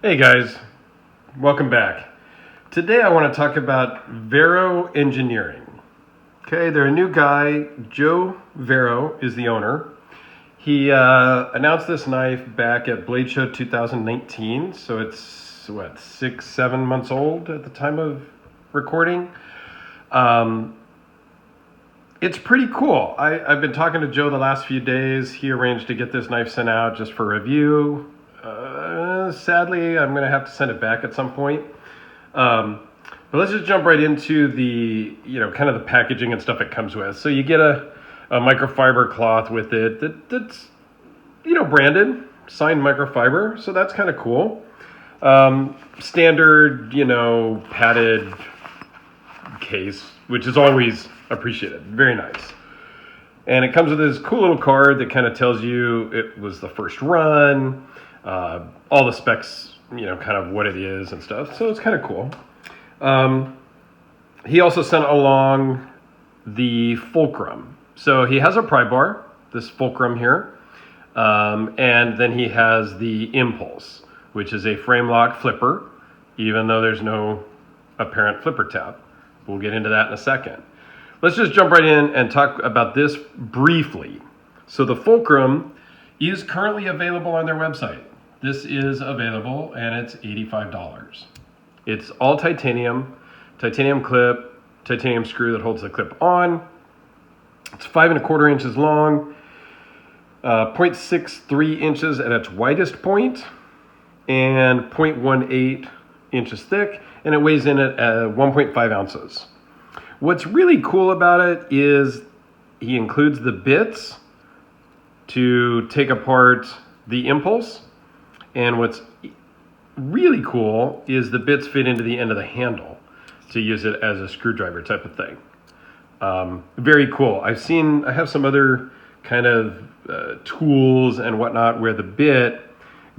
Hey guys, welcome back. Today I want to talk about Vero Engineering. Okay, they're a new guy. Joe Vero is the owner. He announced this knife back at Blade Show 2019, so it's what, 6-7 months old at the time of recording. It's pretty cool. I've been talking to Joe the last few days. He arranged to get this knife sent out just for review. Sadly, I'm going to have to send it back at some point. But let's just jump right into the, kind of the packaging and stuff it comes with. So you get a microfiber cloth with it that's, branded, signed microfiber. So that's kind of cool. Standard, padded case, which is always appreciated. Very nice. And it comes with this cool little card that kind of tells you it was the first run, all the specs, kind of what it is and stuff. So it's kind of cool. He also sent along the Fulcrum. So he has a pry bar, this Fulcrum here. And then he has the Impulse, which is a frame lock flipper, even though there's no apparent flipper tab. We'll get into that in a second. Let's just jump right in and talk about this briefly. So the Fulcrum is currently available on their website. This is available and it's $85. It's all titanium clip, titanium screw that holds the clip on. It's 5¼ inches long, 0.63 inches at its widest point, and 0.18 inches thick, and it weighs in at 1.5 ounces. What's really cool about it is he includes the bits to take apart the Impulse. And what's really cool is the bits fit into the end of the handle to use it as a screwdriver type of thing. Very cool. I have some other kind of tools and whatnot where the bit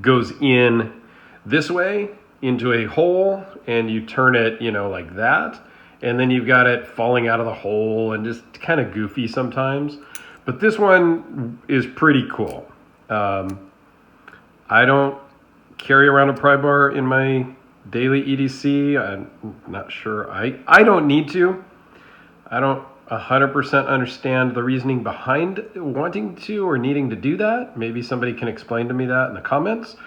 goes in this way into a hole and you turn it, like that. And then you've got it falling out of the hole and just kind of goofy sometimes. But this one is pretty cool. I don't carry around a pry bar in my daily EDC. I'm not sure. I don't need to. I don't 100% understand the reasoning behind wanting to or needing to do that. Maybe somebody can explain to me that in the comments.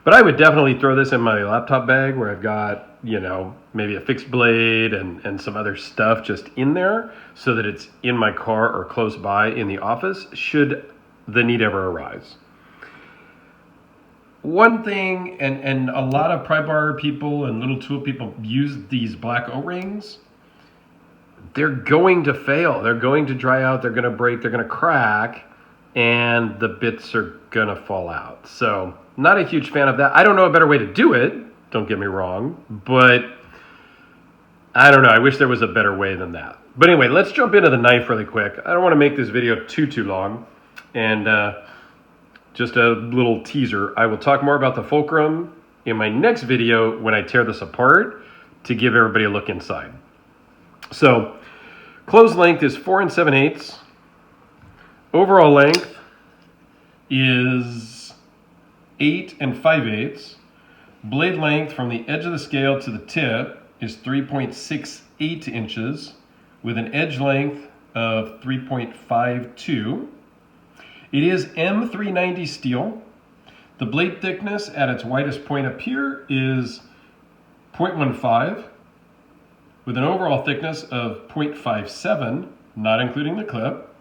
But I would definitely throw this in my laptop bag where I've got, maybe a fixed blade and some other stuff just in there so that it's in my car or close by in the office should the need ever arise. One thing, and a lot of pry bar people and little tool people use these black O-rings. They're going to fail. They're going to dry out. They're going to break. They're going to crack. And the bits are going to fall out. So not a huge fan of that. I don't know a better way to do it. Don't get me wrong. But I don't know. I wish there was a better way than that. But anyway, let's jump into the knife really quick. I don't want to make this video too long. And just a little teaser. I will talk more about the Fulcrum in my next video when I tear this apart to give everybody a look inside. So closed length is 4 7/8. Overall length is 8 5/8. Blade length from the edge of the scale to the tip is 3.68 inches with an edge length of 3.52. It is M390 steel. The blade thickness at its widest point up here is 0.15 with an overall thickness of 0.57, not including the clip,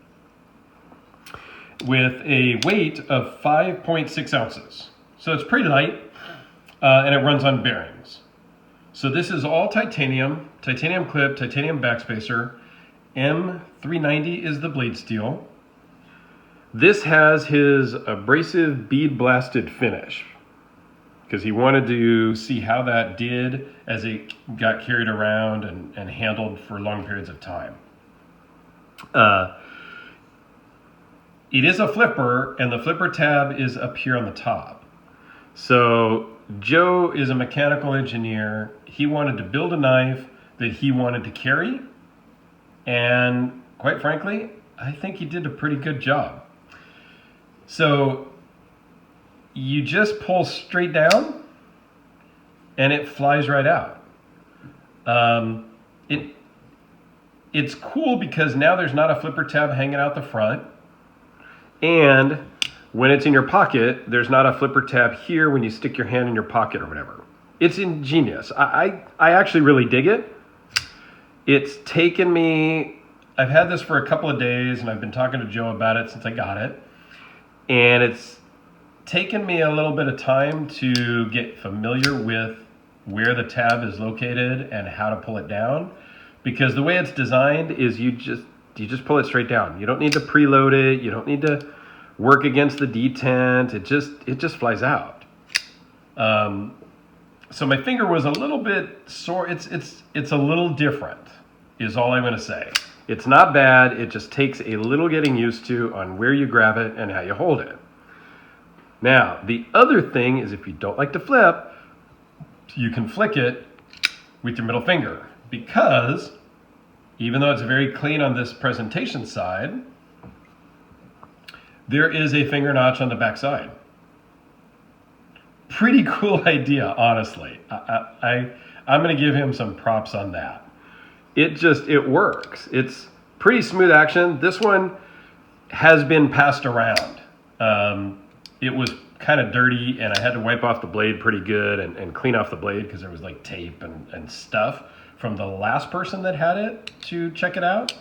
with a weight of 5.6 ounces. So it's pretty light, and it runs on bearings. So this is all titanium clip, titanium backspacer. M390 is the blade steel. This has his abrasive bead blasted finish because he wanted to see how that did as it got carried around and handled for long periods of time. It is a flipper, and the flipper tab is up here on the top. So Joe is a mechanical engineer. He wanted to build a knife that he wanted to carry, and quite frankly, I think he did a pretty good job. So you just pull straight down and it flies right out. It's cool because now there's not a flipper tab hanging out the front, and when it's in your pocket, there's not a flipper tab here when you stick your hand in your pocket or whatever. It's ingenious. I actually really dig it. It's taken me, I've had this for a couple of days, and I've been talking to Joe about it since I got it. And it's taken me a little bit of time to get familiar with where the tab is located and how to pull it down. Because the way it's designed is you just pull it straight down. You don't need to preload it. You don't need to work against the detent. It just flies out. So my finger was a little bit sore. It's a little different, is all I'm going to say. It's not bad. It just takes a little getting used to on where you grab it and how you hold it. Now, the other thing is if you don't like to flip, you can flick it with your middle finger. Because even though it's very clean on this presentation side, there is a finger notch on the back side. Pretty cool idea, honestly. I'm going to give him some props on that. It works. It's pretty smooth action. This one has been passed around. It was kind of dirty, and I had to wipe off the blade pretty good and clean off the blade because there was like tape and stuff from the last person that had it to check it out.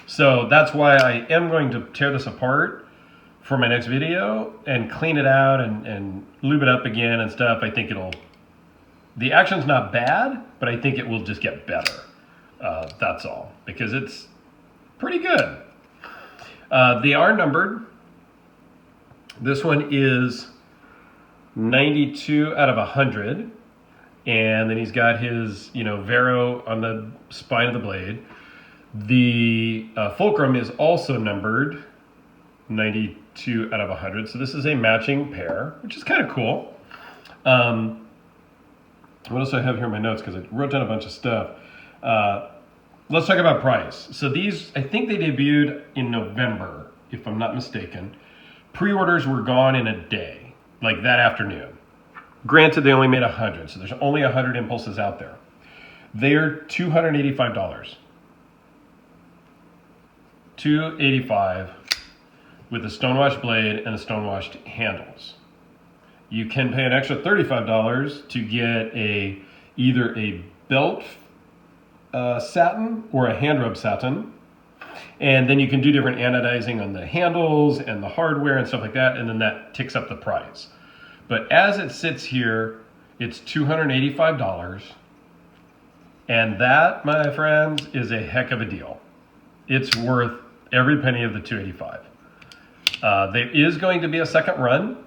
So that's why I am going to tear this apart for my next video and clean it out and lube it up again and stuff. I think the action's not bad, but I think it will just get better. That's all, because it's pretty good. They are numbered. This one is 92 out of 100. And then he's got his, Vero on the spine of the blade. The Fulcrum is also numbered 92 out of 100. So this is a matching pair, which is kind of cool. What else do I have here in my notes? Because I wrote down a bunch of stuff. Let's talk about price. So these, I think they debuted in November, if I'm not mistaken. Pre-orders were gone in a day, like that afternoon. Granted, they only made 100, so there's only 100 impulses out there. They're $285. $285 with a stonewashed blade and a stonewashed handles. You can pay an extra $35 to get either a belt satin or a hand rub satin. And then you can do different anodizing on the handles and the hardware and stuff like that, and then that ticks up the price. But as it sits here, it's $285. And that, my friends, is a heck of a deal. It's worth every penny of the $285. There is going to be a second run.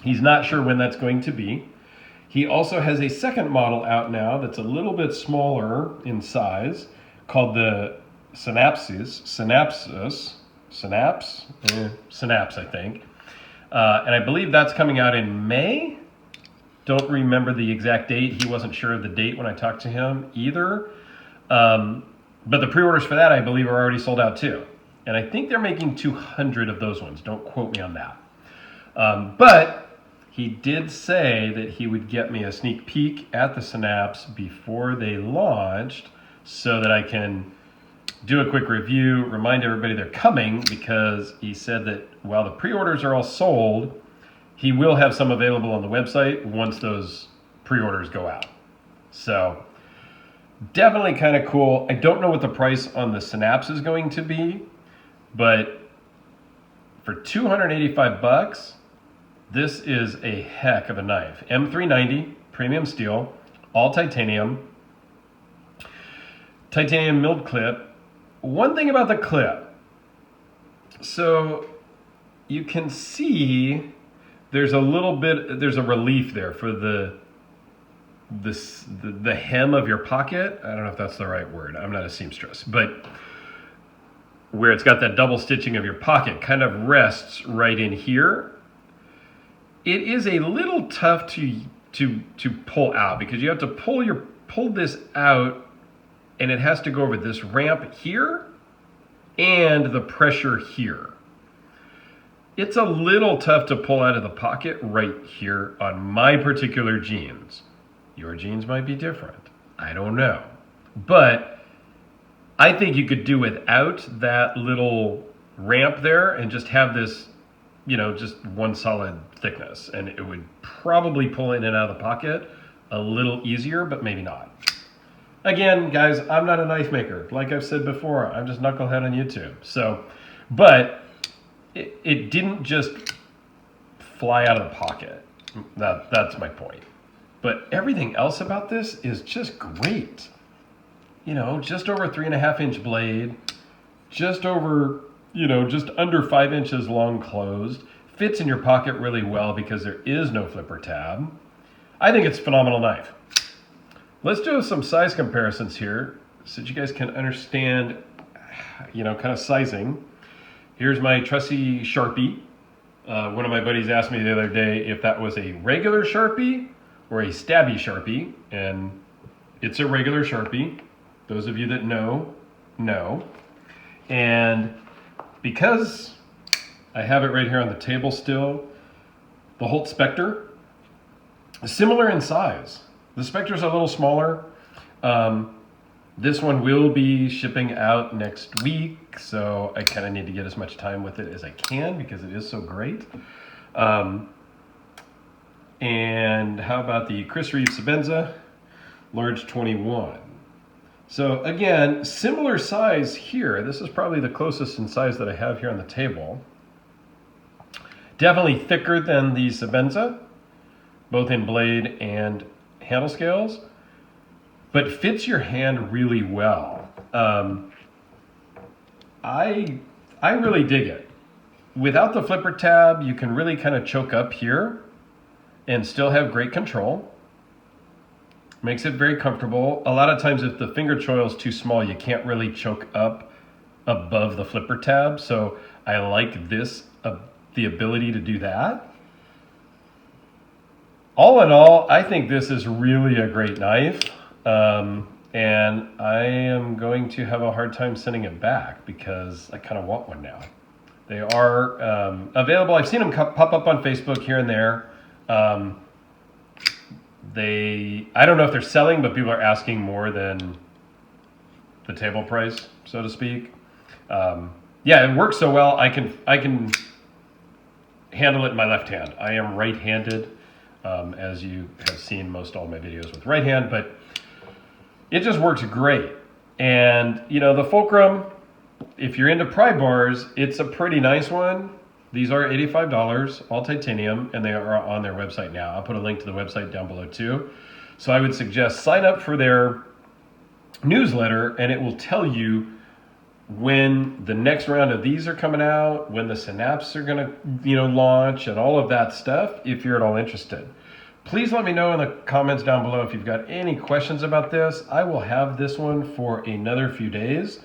He's not sure when that's going to be. He also has a second model out now that's a little bit smaller in size, called the Synapse, I think. And I believe that's coming out in May. Don't remember the exact date. He wasn't sure of the date when I talked to him either. But the pre-orders for that, I believe, are already sold out too. And I think they're making 200 of those ones. Don't quote me on that. But he did say that he would get me a sneak peek at the Synapse before they launched so that I can do a quick review, remind everybody they're coming, because he said that while the pre-orders are all sold, he will have some available on the website once those pre-orders go out. So definitely kind of cool. I don't know what the price on the Synapse is going to be, but for $285, this is a heck of a knife. M390, premium steel, all titanium milled clip. One thing about the clip, so you can see there's a relief there for the hem of your pocket. I don't know if that's the right word. I'm not a seamstress, but where it's got that double stitching of your pocket kind of rests right in here. It is a little tough to pull out because you have to pull this out, and it has to go over this ramp here and the pressure here. It's a little tough to pull out of the pocket right here on my particular jeans. Your jeans might be different. I don't know. But I think you could do without that little ramp there and just have this, just one solid thickness. And it would probably pull in and out of the pocket a little easier, but maybe not. Again, guys, I'm not a knife maker. Like I've said before, I'm just knucklehead on YouTube. But it didn't just fly out of the pocket. That's my point. But everything else about this is just great. Just over 3.5-inch blade, just over, just under 5 inches long closed, fits in your pocket really well because there is no flipper tab. I think it's a phenomenal knife. Let's do some size comparisons here so that you guys can understand, kind of sizing. Here's my trusty Sharpie. One of my buddies asked me the other day if that was a regular Sharpie or a stabby Sharpie, and it's a regular Sharpie. Those of you that know. And because I have it right here on the table still, the Holt Spectre is similar in size. The Spectre's a little smaller. This one will be shipping out next week, so I kind of need to get as much time with it as I can because it is so great. And how about the Chris Reeve Sebenza, large 21. So again, similar size here. This is probably the closest in size that I have here on the table. Definitely thicker than the Sebenza, both in blade and handle scales, but fits your hand really well. I really dig it. Without the flipper tab, you can really kind of choke up here and still have great control. Makes it very comfortable. A lot of times if the finger choil is too small, you can't really choke up above the flipper tab. So I like this, the ability to do that. All in all, I think this is really a great knife. And I am going to have a hard time sending it back because I kind of want one now. They are available. I've seen them pop up on Facebook here and there. I don't know if they're selling, but people are asking more than the table price, so to speak. Yeah, it works so well. I can handle it in my left hand. I am right-handed, as you have seen most all my videos with right hand, but it just works great. And the Fulcrum, if you're into pry bars, it's a pretty nice one. These are $85, all titanium, and they are on their website now. I'll put a link to the website down below too. So I would suggest sign up for their newsletter, and it will tell you when the next round of these are coming out, when the Synapse are gonna, launch, and all of that stuff, if you're at all interested. Please let me know in the comments down below if you've got any questions about this. I will have this one for another few days.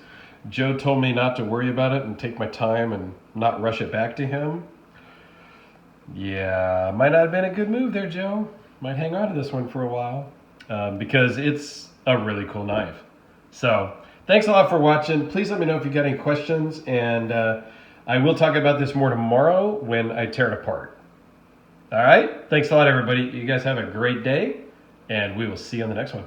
Joe told me not to worry about it and take my time and not rush it back to him. Yeah, might not have been a good move there, Joe. Might hang on to this one for a while because it's a really cool knife. So thanks a lot for watching. Please let me know if you got any questions, and I will talk about this more tomorrow when I tear it apart. All right, thanks a lot, everybody. You guys have a great day, and we will see you on the next one.